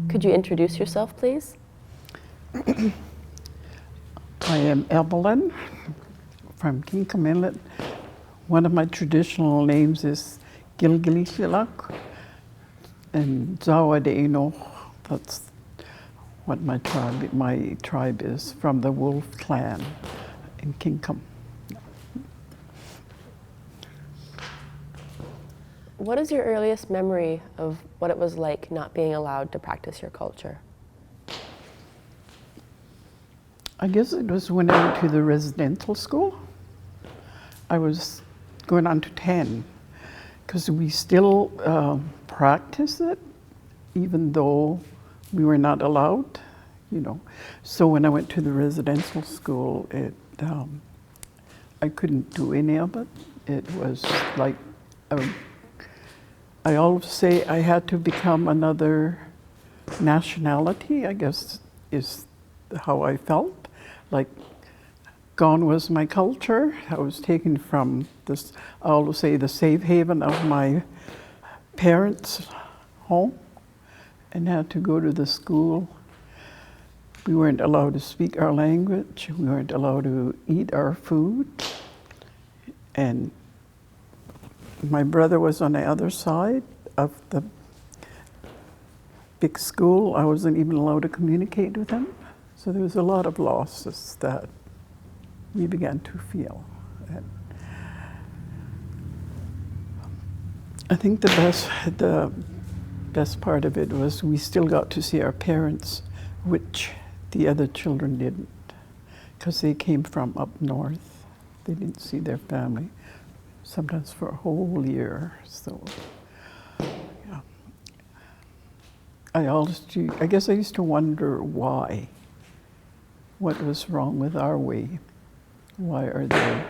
Could you introduce yourself, please? I am Evelyn from Kingcome, Inlet. One of my traditional names is Gilgilishilak and Dzawada'enuxw. That's what my tribe is, from the Wolf clan in Kingcome. What is your earliest memory of what it was like not being allowed to practice your culture? I guess it was when I went to the residential school. I was going on to 10, because we still practice it, even though we were not allowed, you know. So when I went to the residential school, I couldn't do any of it. It was like, I always say I had to become another nationality, I guess is how I felt. Like, gone was my culture. I was taken from this, I always say, the safe haven of my parents' home, and had to go to the school. We weren't allowed to speak our language. We weren't allowed to eat our food. And my brother was on the other side of the big school. I wasn't even allowed to communicate with him. So there was a lot of losses that we began to feel. And I think the best part of it was we still got to see our parents, which the other children didn't, because they came from up north. They didn't see their family, sometimes for a whole year. So, yeah. I guess I used to wonder why. What was wrong with our way? Why are they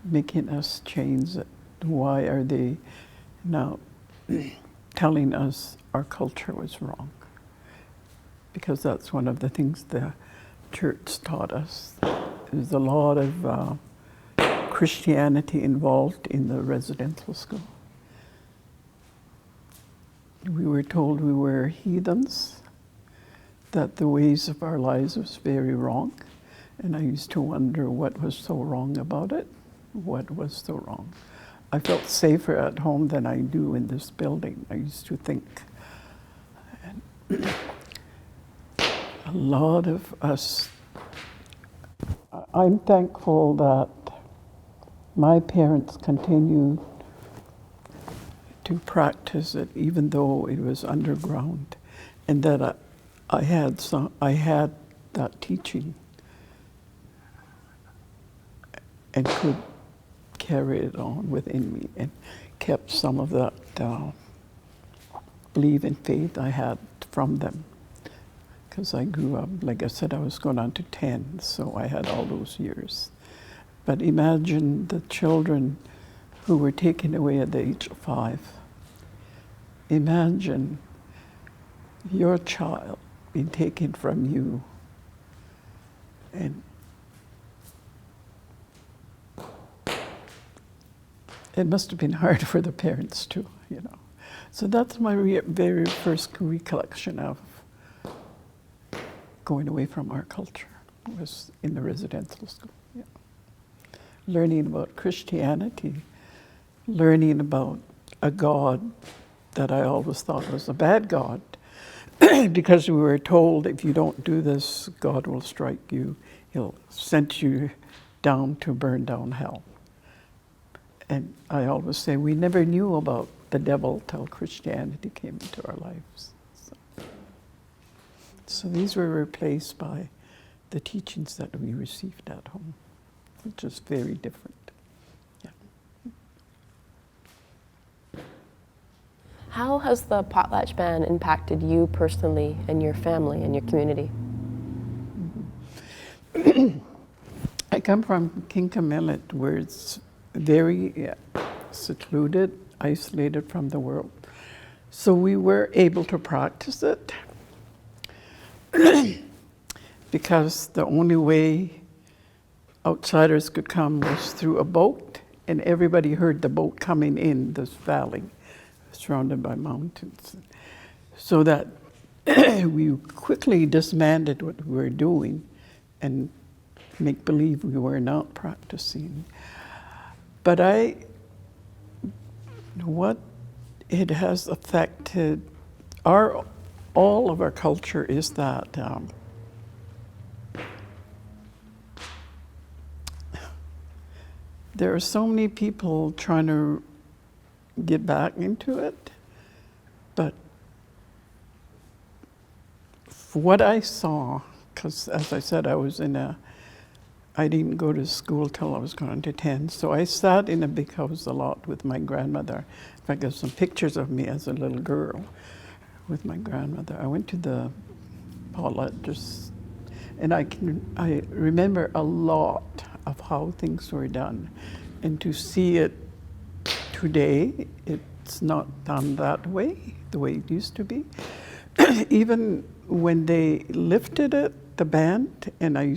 making us change it? Why are they now telling us our culture was wrong? Because that's one of the things the church taught us. There's a lot of Christianity involved in the residential school. We were told we were heathens, that the ways of our lives was very wrong. And I used to wonder what was so wrong about it. What was so wrong? I felt safer at home than I do in this building, I used to think. And a lot of us, I'm thankful that my parents continued to practice it even though it was underground, and that I had that teaching and could carry it on within me, and kept some of that belief and faith I had from them. Because I grew up, like I said, I was going on to 10, so I had all those years. But imagine the children who were taken away at the age of 5. Imagine your child being taken from you, and it must have been hard for the parents too, you know. So that's my very first recollection of going away from our culture, was in the residential school. Yeah. Learning about Christianity, learning about a God that I always thought was a bad God, because we were told if you don't do this, God will strike you. He'll send you down to burn down hell. And I always say we never knew about the devil till Christianity came into our lives. So these were replaced by the teachings that we received at home, which is very different. Yeah. How has the Potlatch Ban impacted you personally and your family and your community? I come from Kingcome, Inlet, where it's very secluded, isolated from the world. So we were able to practice it because the only way outsiders could come was through a boat, and everybody heard the boat coming in this valley surrounded by mountains. So that we quickly disbanded what we were doing and make believe we were not practicing. But what it has affected all of our culture is that there are so many people trying to get back into it, but for what I saw, because as I said, I didn't go to school till I was going to 10, so I sat in a big house a lot with my grandmother. In fact, there's some pictures of me as a little girl with my grandmother. I went to the Potlatch, and I remember a lot of how things were done. And to see it today, it's not done that way, the way it used to be. Even when they lifted it, the band, and I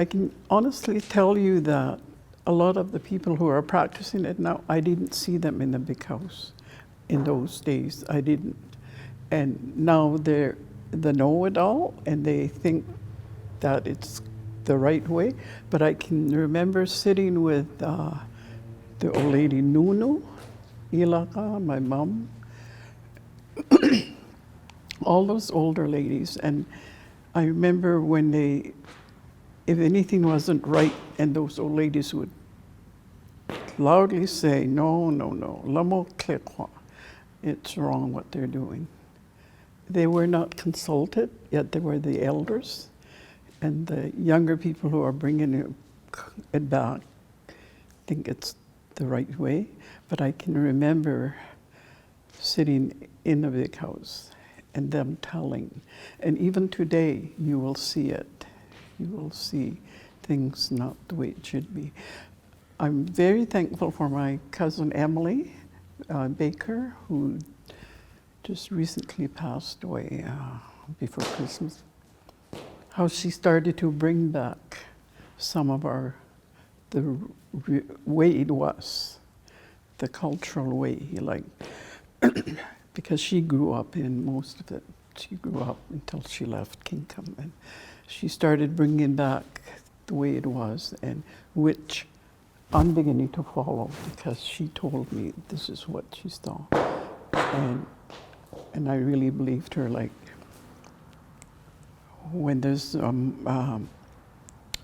can honestly tell you that a lot of the people who are practicing it now, I didn't see them in the big house in those days. I didn't. And now they're the know-it-all, and they think that it's the right way. But I can remember sitting with the old lady Nunu, Ilaka, my mom, all those older ladies. And I remember when if anything wasn't right, and those old ladies would loudly say, no, no, no, lamo klekwa. It's wrong what they're doing. They were not consulted, yet they were the elders. And the younger people who are bringing it back think it's the right way. But I can remember sitting in the big house and them telling. And even today, you will see it. You will see things not the way it should be. I'm very thankful for my cousin Emily Baker, who just recently passed away before Christmas. How she started to bring back some of the way it was, the cultural way, because she grew up in most of it. She grew up until she left Kingcome, and she started bringing back the way it was, and which I'm beginning to follow, because she told me this is what she saw, and I really believed her. Like when there's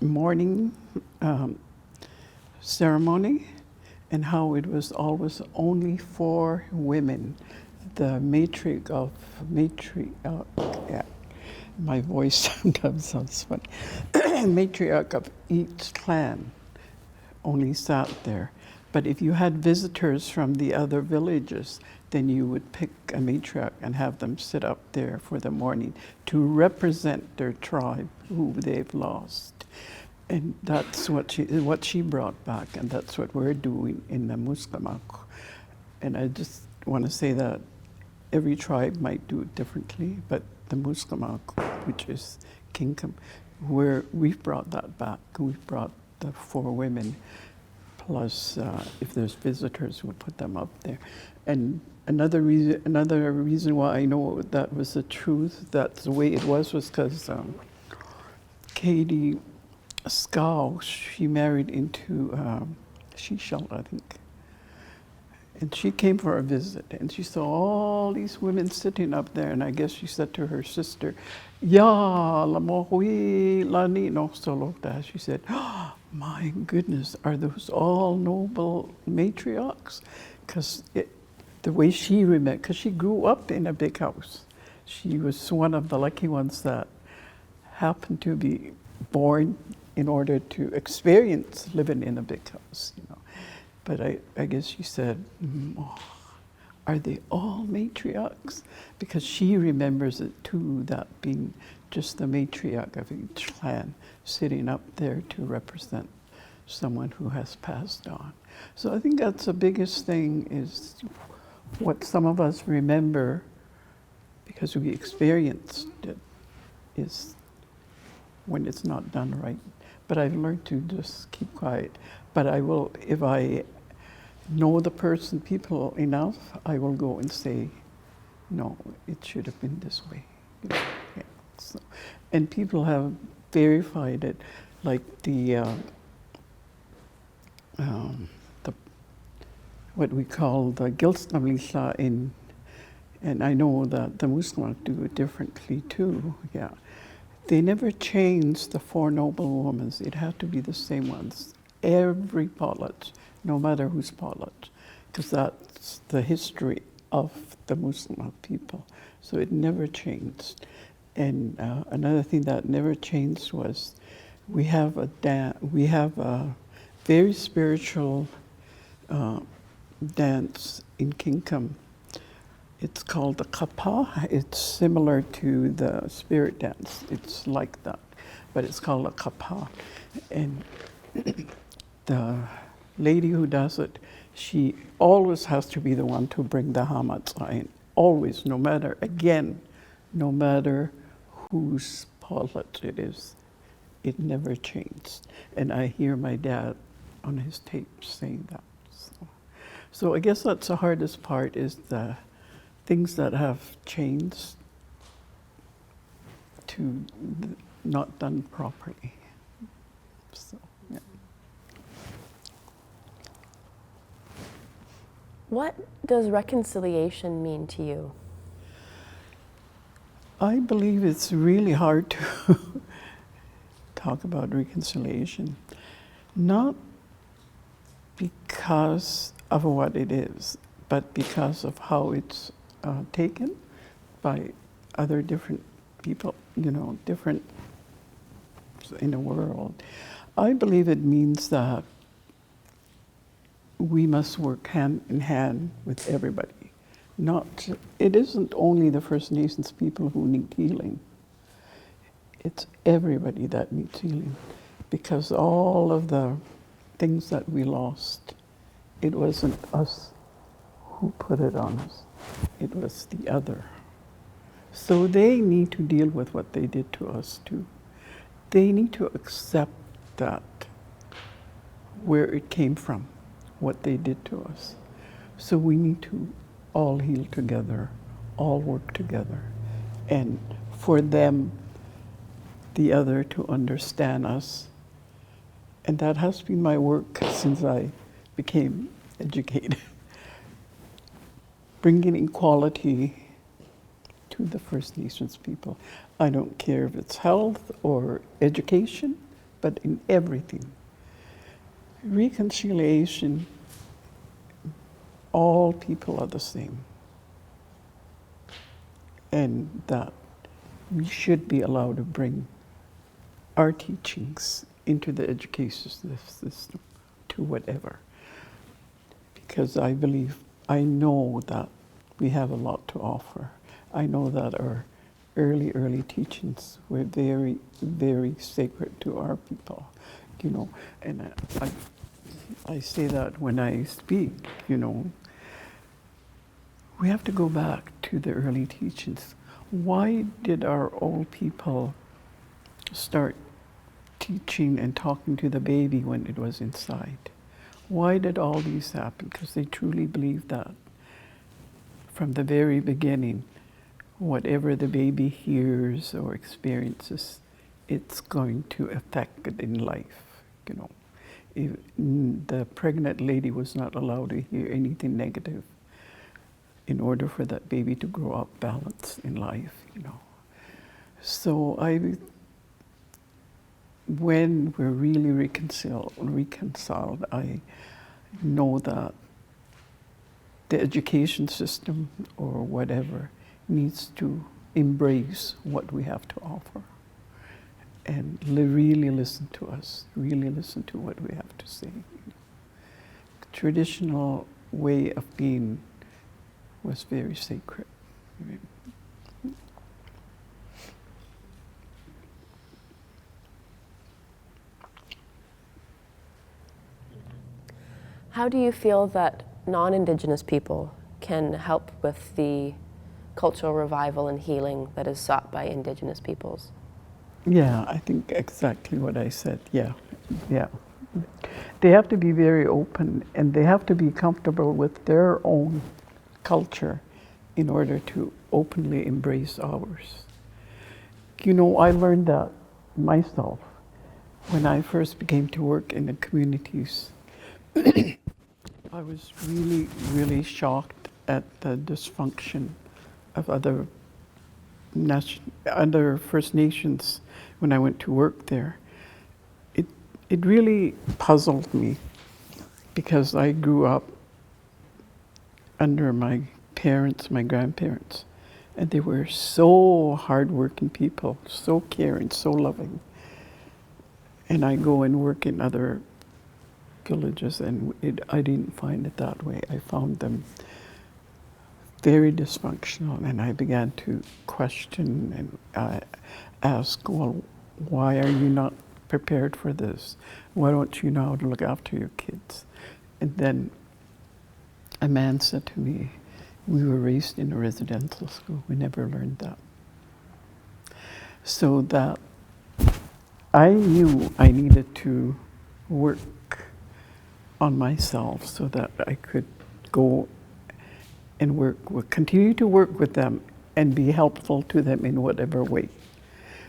morning ceremony, and how it was always only for women. The matriarch, yeah, my voice sometimes sounds funny. Matriarch of each clan only sat there. But if you had visitors from the other villages, then you would pick a matriarch and have them sit up there for the morning to represent their tribe who they've lost. And that's what she brought back, and that's what we're doing in the Musgamagw. And I just want to say that every tribe might do it differently, but the Musgamagw, which is Kingcome, we've brought that back. We've brought the 4 women, plus if there's visitors, we'll put them up there. And another reason why I know that was the truth, that's the way it was because Katie Scow, she married into Shishal, I think. And she came for a visit, and she saw all these women sitting up there, and I guess she said to her sister, Ya, la mohui lani no solokta. She said, oh, my goodness, are those all noble matriarchs? Because the way she remembered, because she grew up in a big house. She was one of the lucky ones that happened to be born in order to experience living in a big house, you know. But I guess she said, oh, are they all matriarchs? Because she remembers it too, that being just the matriarch of each clan sitting up there to represent someone who has passed on. So I think that's the biggest thing, is what some of us remember because we experienced it, is when it's not done right. But I've learned to just keep quiet. But I will, if I know the people enough, I will go and say, no, it should have been this way. Yeah. So, and people have verified it, like the what we call the Gilsnamlisha in, and I know that the Musgamagw do it differently too. Yeah, they never changed the four noble women. It had to be the same ones. Every potlatch, no matter whose potlatch, because that's the history of the Musgamagw people. So it never changed. And another thing that never changed was we have a very spiritual dance in Kingcome. It's called the kapa. It's similar to the spirit dance. It's like that, but it's called a kapa. And the lady who does it, she always has to be the one to bring the hamatzain. Always, no matter whose potlatch it is. It never changed. And I hear my dad on his tape saying that. So I guess that's the hardest part, is the things that have changed to not done properly. So, yeah. What does reconciliation mean to you? I believe it's really hard to talk about reconciliation, not because of what it is, but because of how it's taken by other different people, different in the world. I believe it means that we must work hand in hand with everybody. It isn't only the First Nations people who need healing. It's everybody that needs healing, because all of the things that we lost, it wasn't us who put it on us. It was the other. So they need to deal with what they did to us too. They need to accept that, where it came from, what they did to us. So we need to all heal together, all work together, and for them, the other, to understand us. And that has been my work since I became educated. Bringing equality to the First Nations people. I don't care if it's health or education, but in everything. Reconciliation, all people are the same. And that we should be allowed to bring our teachings into the education system, to whatever. Because I know that we have a lot to offer. I know that our early teachings were very, very sacred to our people, and I say that when I speak, we have to go back to the early teachings. Why did our old people start teaching and talking to the baby when it was inside? Why did all these happen? Because they truly believed that from the very beginning, whatever the baby hears or experiences, it's going to affect it in life. If the pregnant lady was not allowed to hear anything negative in order for that baby to grow up balanced in life. So when we're really reconciled, I know that the education system or whatever needs to embrace what we have to offer and really listen to us, really listen to what we have to say. Traditional way of being was very sacred. How do you feel that non-Indigenous people can help with the cultural revival and healing that is sought by Indigenous peoples? Yeah, I think exactly what I said. Yeah. They have to be very open, and they have to be comfortable with their own culture in order to openly embrace ours. You know, I learned that myself when I first began to work in the communities. I was really, really shocked at the dysfunction of other First Nations when I went to work there. It really puzzled me because I grew up under my parents, my grandparents, and they were so hardworking people, so caring, so loving. And I go and work in other villages, and I didn't find it that way. I found them very dysfunctional, and I began to question and ask, well, why are you not prepared for this? Why don't you know how to look after your kids? And then a man said to me, we were raised in a residential school. We never learned that. So that I knew I needed to work on myself so that I could go and continue to work with them and be helpful to them in whatever way.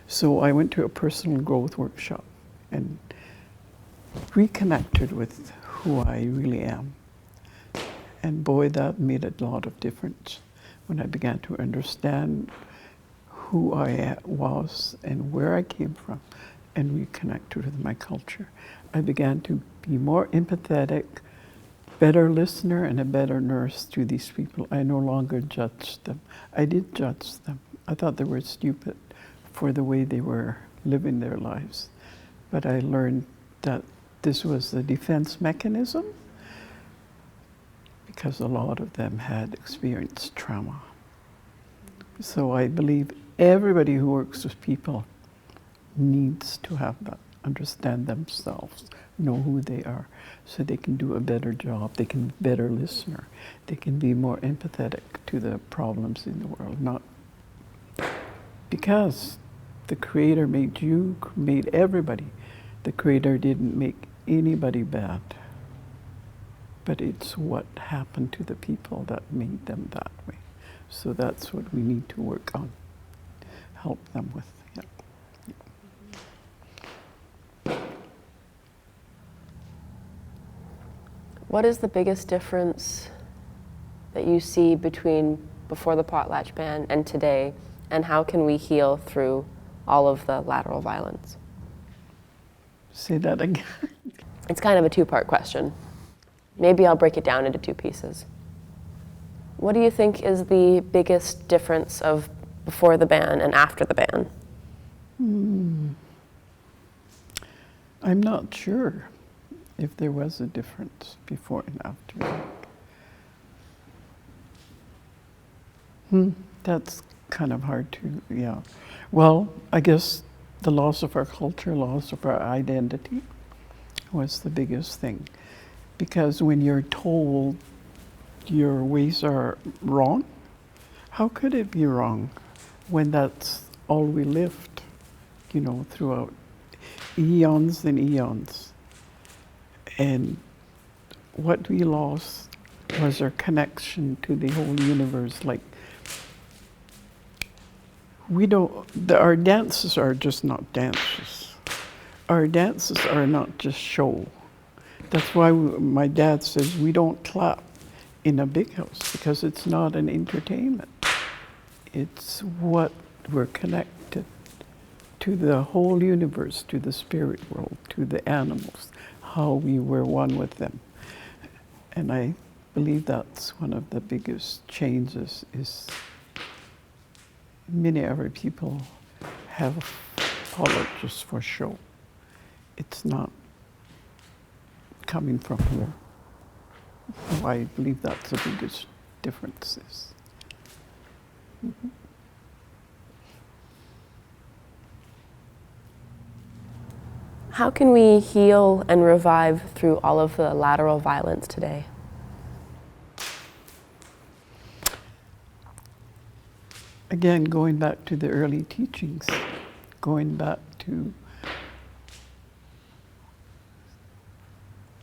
So I went to a personal growth workshop and reconnected with who I really am. And boy, that made a lot of difference when I began to understand who I was and where I came from and reconnected with my culture. I began to be more empathetic, better listener, and a better nurse to these people. I no longer judged them. I did judge them. I thought they were stupid for the way they were living their lives. But I learned that this was a defense mechanism because a lot of them had experienced trauma. So I believe everybody who works with people needs to have that, understand themselves, know who they are, so they can do a better job, they can be a better listener, they can be more empathetic to the problems in the world, not because the Creator made you, made everybody. The Creator didn't make anybody bad, but it's what happened to the people that made them that way. So that's what we need to work on, help them with. Yeah. What is the biggest difference that you see between before the Potlatch Ban and today, and how can we heal through all of the lateral violence? Say that again. It's kind of a two-part question. Maybe I'll break it down into two pieces. What do you think is the biggest difference of before the ban and after the ban? I'm not sure if there was a difference before and after. That's kind of hard to, yeah. Well, I guess the loss of our culture, loss of our identity was the biggest thing. Because when you're told your ways are wrong, how could it be wrong when that's all we lived, throughout eons and eons? And what we lost was our connection to the whole universe. Like, our dances are just not dances. Our dances are not just show. That's why my dad says we don't clap in a big house, because it's not an entertainment. It's what we're connected to the whole universe, to the spirit world, to the animals, how we were one with them. And I believe that's one of the biggest changes is many other people have apologies for show. It's not coming from here. So I believe that's the biggest differences. How can we heal and revive through all of the lateral violence today? Again, going back to the early teachings, going back to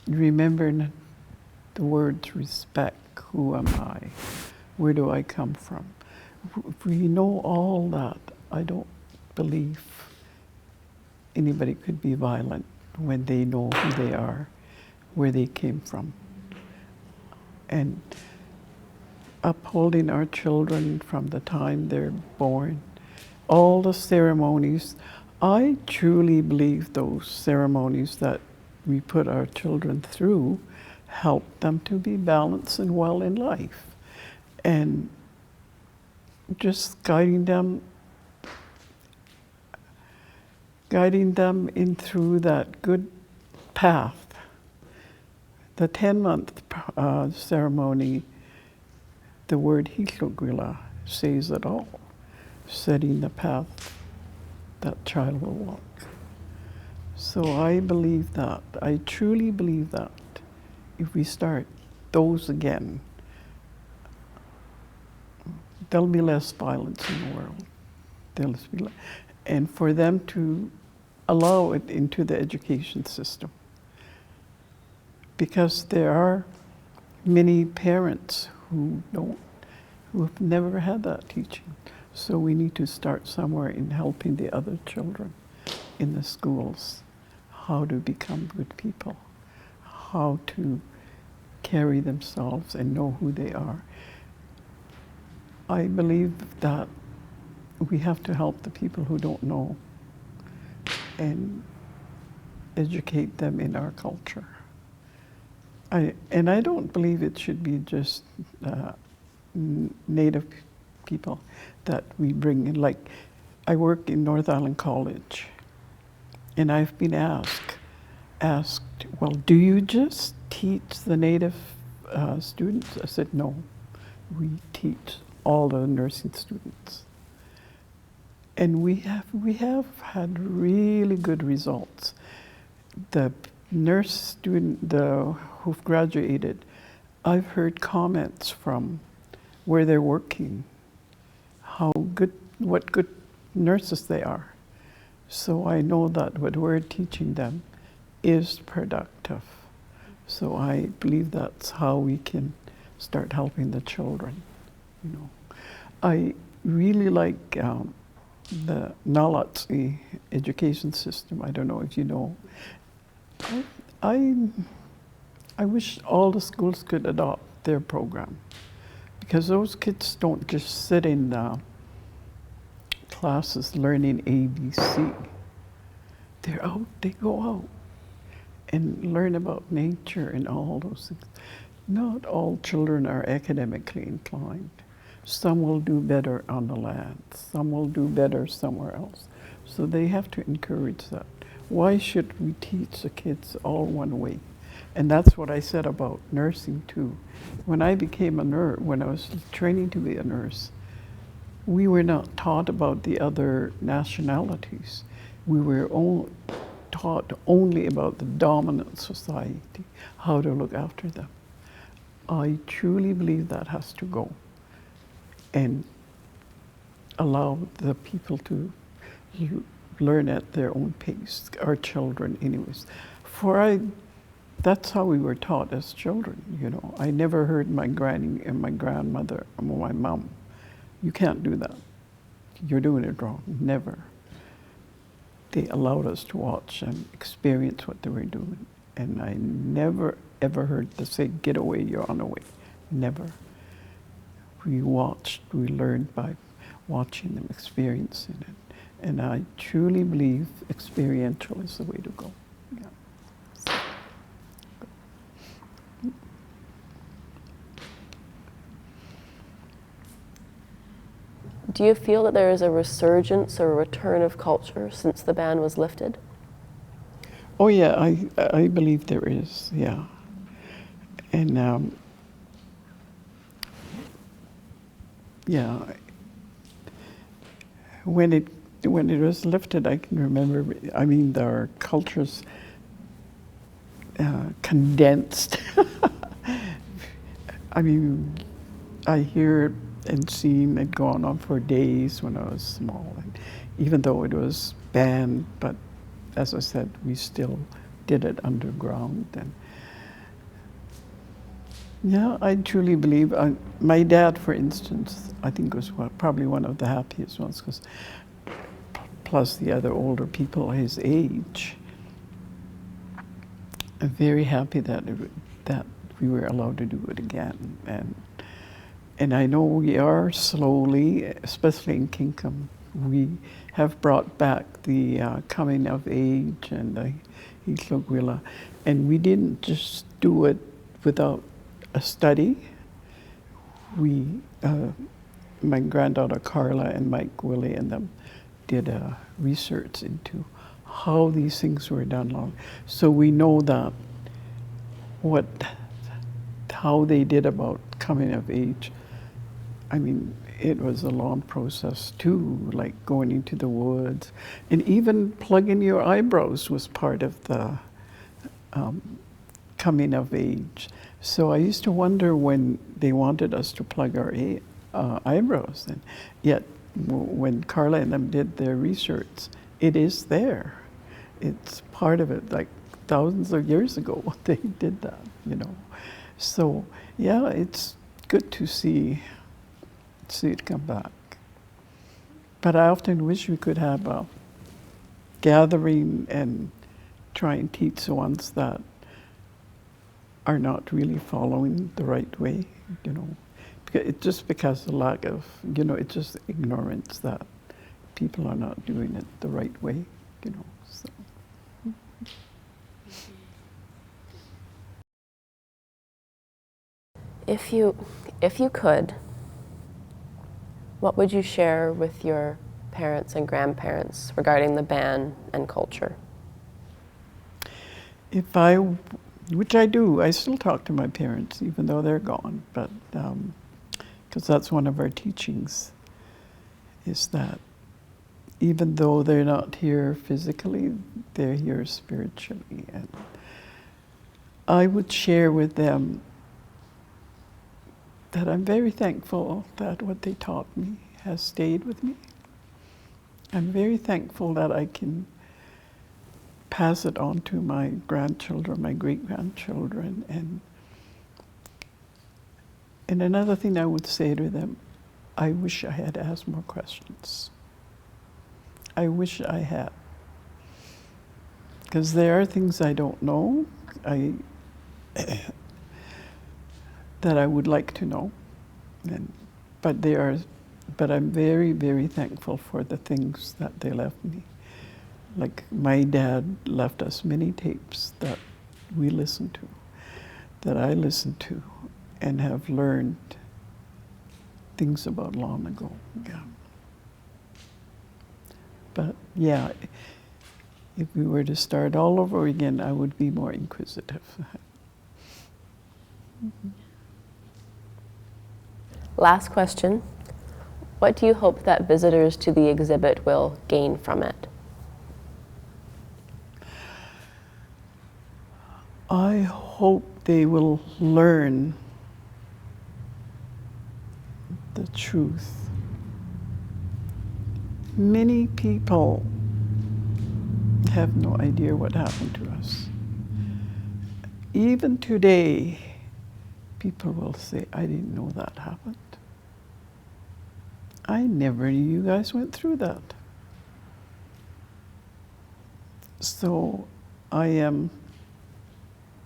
remembering the words respect, who am I, where do I come from? If we know all that, I don't believe anybody could be violent when they know who they are, where they came from. And upholding our children from the time they're born, all the ceremonies, I truly believe those ceremonies that we put our children through help them to be balanced and well in life. And just guiding them in through that good path. The 10-month ceremony, the word Hitlogwila says it all, setting the path that child will walk. So I believe that, I truly believe that if we start those again, there'll be less violence in the world. And for them to allow it into the education system. Because there are many parents who have never had that teaching. So we need to start somewhere in helping the other children in the schools how to become good people, how to carry themselves and know who they are. I believe that we have to help the people who don't know and educate them in our culture. And I don't believe it should be just Native people that we bring in. Like, I work in North Island College, and I've been asked, well, do you just teach the Native students? I said, no, we teach all the nursing students. And we have had really good results. The nurse student who've graduated, I've heard comments from where they're working, what good nurses they are. So I know that what we're teaching them is productive. So I believe that's how we can start helping the children. You know, I really like the Nalatsi education system. I don't know if you know. I wish all the schools could adopt their program, because those kids don't just sit in classes learning ABC. They're out, they go out and learn about nature and all those things. Not all children are academically inclined. Some will do better on the land, some will do better somewhere else. So they have to encourage that. Why should we teach the kids all one way? And that's what I said about nursing too. When I became a nurse, when I was training to be a nurse, we were not taught about the other nationalities. We were taught only about the dominant society, how to look after them. I truly believe that has to go and allow the people to learn at their own pace, our children anyways. That's how we were taught as children, you know. I never heard my granny and my grandmother or my mom, you can't do that. You're doing it wrong. Never. They allowed us to watch and experience what they were doing. And I never, ever heard them say, get away, you're on the way. Never. We watched, we learned by watching them, experiencing it. And I truly believe experiential is the way to go. Yeah. Do you feel that there is a resurgence or a return of culture since the ban was lifted? Oh yeah, I believe there is, yeah. And yeah, when it was lifted, I can remember, I mean, our cultures condensed. I mean, I hear and seen it going on for days when I was small, and even though it was banned, but as I said, we still did it underground. And yeah, I truly believe, my dad, for instance, I think was probably one of the happiest ones, because plus the other older people his age. I'm very happy that that we were allowed to do it again, and I know we are slowly, especially in Kingcome, we have brought back the coming of age and the Hitlogwila, and we didn't just do it without a study. We, my granddaughter Carla and Mike Willie and them did research into how these things were done long. So we know that how they did about coming of age. I mean, it was a long process too, like going into the woods, and even plugging your eyebrows was part of the coming of age. So I used to wonder when they wanted us to plug our eyebrows, and yet when Carla and them did their research, it is there. It's part of it, like thousands of years ago they did that, you know. So yeah, it's good to see it come back. But I often wish we could have a gathering and try and teach the ones that are not really following the right way, you know. It's just because of lack of, you know, it's just ignorance that people are not doing it the right way, you know. So. If you could, what would you share with your parents and grandparents regarding the ban and culture? Which I do, I still talk to my parents, even though they're gone, but because that's one of our teachings, is that even though they're not here physically, they're here spiritually. And I would share with them that I'm very thankful that what they taught me has stayed with me. I'm very thankful that I can pass it on to my grandchildren, my great-grandchildren. And another thing I would say to them, I wish I had asked more questions. I wish I had. Because there are things I don't know that I would like to know. But I'm very, very thankful for the things that they left me. Like my dad left us many tapes that we listened to, that I listened to, and have learned things about long ago. Yeah. But yeah, if we were to start all over again, I would be more inquisitive. Last question. What do you hope that visitors to the exhibit will gain from it? I hope they will learn the truth. Many people have no idea what happened to us. Even today, people will say, I didn't know that happened. I never knew you guys went through that. So I am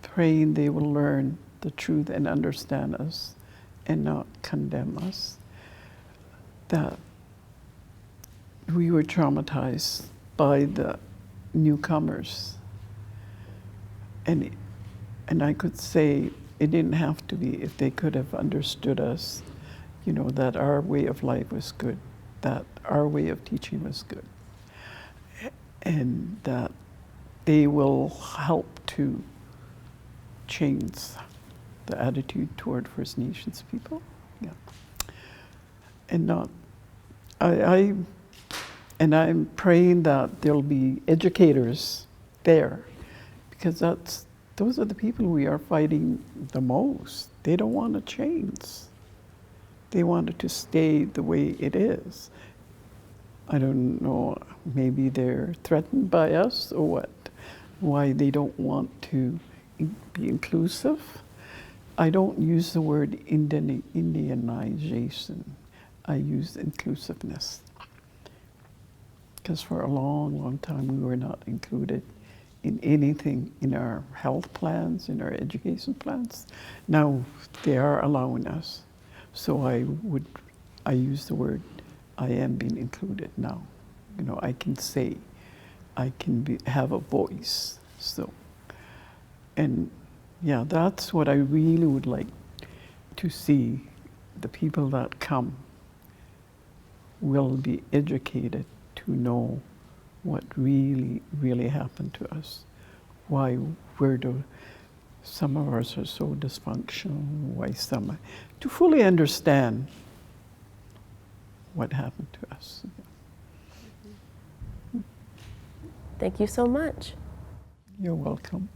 praying they will learn the truth and understand us and not condemn us. That we were traumatized by the newcomers. And I could say it didn't have to be, if they could have understood us, you know, that our way of life was good, that our way of teaching was good, and that they will help to change the attitude toward First Nations people. Yeah. And not, and I'm praying that there'll be educators there, because those are the people we are fighting the most. They don't want to change. They want it to stay the way it is. I don't know, maybe they're threatened by us or what, why they don't want to be inclusive. I don't use the word Indianization. I use inclusiveness. Because for a long, long time we were not included in anything in our health plans, in our education plans. Now they are allowing us. So I use the word, I am being included now. You know, I can say, I can have a voice. So, and yeah, that's what I really would like to see. The people that come will be educated to know what really, really happened to us. Where do some of us are so dysfunctional, why some, to fully understand what happened to us. Thank you so much. You're welcome.